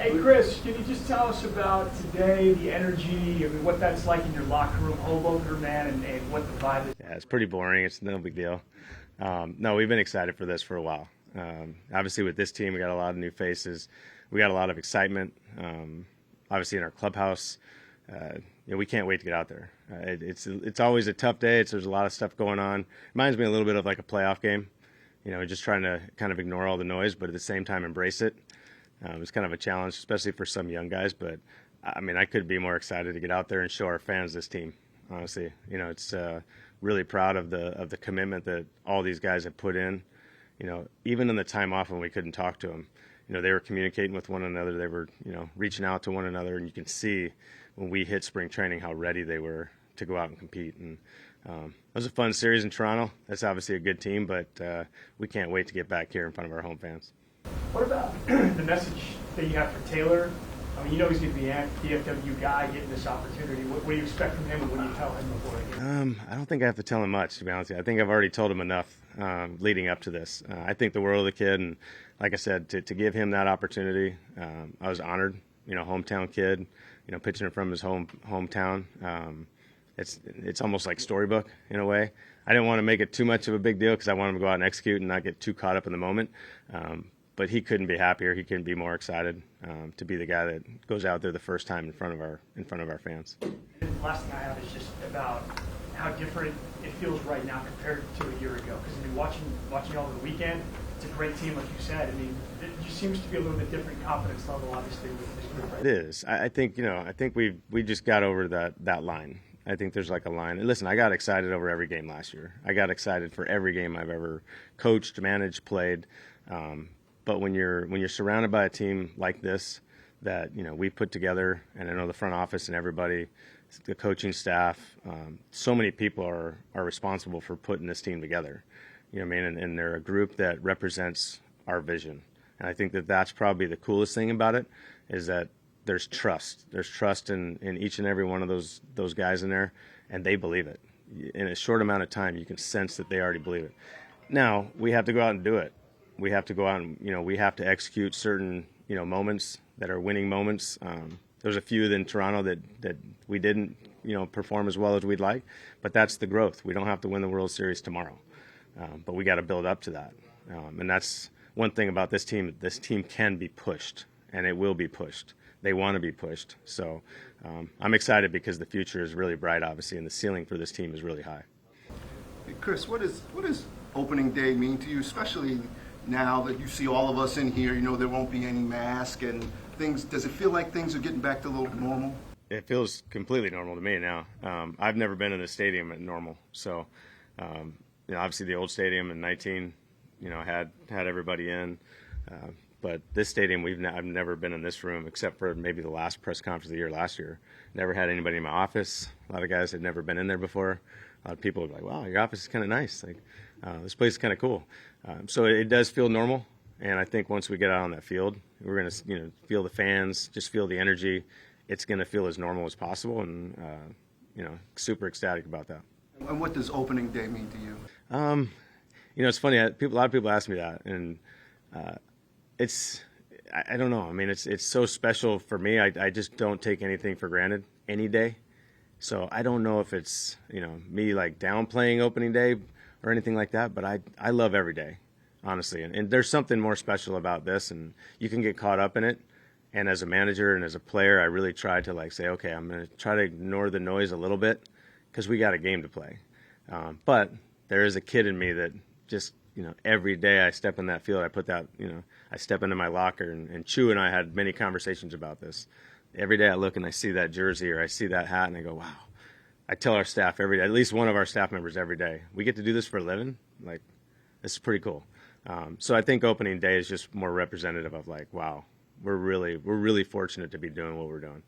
Hey, Chris, can you just tell us about today, the energy, I mean, what that's like in your locker room, Hoboken, man, and what the vibe is? Yeah, it's pretty boring. It's no big deal. No, we've been excited for this for a while. Obviously, with this team, we got a lot of new faces. We got a lot of excitement. Obviously, in our clubhouse, we can't wait to get out there. It's always a tough day. There's a lot of stuff going on. Reminds me a little bit of like a playoff game. Just trying to kind of ignore all the noise, but at the same time embrace it. It's kind of a challenge, especially for some young guys. But I mean, I could be more excited to get out there and show our fans this team. Honestly, it's really proud of the commitment that all these guys have put in. Even in the time off when we couldn't talk to them, they were communicating with one another. They were, reaching out to one another, and you can see when we hit spring training how ready they were to go out and compete. And it was a fun series in Toronto. That's obviously a good team, but we can't wait to get back here in front of our home fans. What about the message that you have for Taylor? I mean, he's going to be the DFW guy getting this opportunity. What do you expect from him, and what do you tell him before the game? I don't think I have to tell him much, to be honest with you. I think I've already told him enough leading up to this. I think the world of the kid, and like I said, to give him that opportunity, I was honored. Hometown kid, pitching from his hometown. It's almost like storybook in a way. I didn't want to make it too much of a big deal because I wanted him to go out and execute and not get too caught up in the moment. But he couldn't be happier. He couldn't be more excited to be the guy that goes out there the first time in front of our fans. The last thing I have is just about how different it feels right now compared to a year ago. Because I mean, watching all the weekend, it's a great team, like you said. I mean, it just seems to be a little bit different confidence level, obviously, with this group. Right? It is. I think we just got over that line. I think there's like a line. And listen, I got excited over every game last year. I got excited for every game I've ever coached, managed, played. But when you're surrounded by a team like this that we put together, and I know the front office and everybody, the coaching staff, so many people are responsible for putting this team together. And they're a group that represents our vision. And I think that's probably the coolest thing about it is that there's trust. There's trust in each and every one of those guys in there, and they believe it. In a short amount of time, you can sense that they already believe it. Now we have to go out and do it. We have to go out and, we have to execute certain, moments that are winning moments. There's a few in Toronto that we didn't, perform as well as we'd like, but that's the growth. We don't have to win the World Series tomorrow, but we got to build up to that. And that's one thing about this team. This team can be pushed, and it will be pushed. They want to be pushed. So I'm excited because the future is really bright, obviously, and the ceiling for this team is really high. Hey, Chris, what does opening day mean to you, especially now that you see all of us in here? There won't be any mask and things. Does it feel like things are getting back to a little normal? It feels completely normal to me now. I've never been in a stadium at normal. So, obviously the old stadium in 19, had everybody in. But this stadium, I've never been in this room except for maybe the last press conference of the year last year. Never had anybody in my office. A lot of guys had never been in there before. A lot of people were like, wow, your office is kind of nice. Like, this place is kind of cool. So it does feel normal. And I think once we get out on that field, we're going to, feel the fans, just feel the energy. It's going to feel as normal as possible. And, super ecstatic about that. And what does opening day mean to you? It's funny. A lot of people ask me that. And I don't know. I mean, it's so special for me. I just don't take anything for granted any day. So I don't know if it's, me like downplaying opening day or anything like that, but I love every day, honestly. And there's something more special about this, and you can get caught up in it. And as a manager and as a player, I really try to say, okay, I'm going to try to ignore the noise a little bit because we got a game to play. But there is a kid in me that just, every day I step in that field, I put that, I step into my locker, and Chu and I had many conversations about this. Every day I look and I see that jersey or I see that hat and I go, wow. I tell our staff every day, at least one of our staff members every day, we get to do this for a living. Like, this is pretty cool. So I think opening day is just more representative of like, wow, we're really fortunate to be doing what we're doing.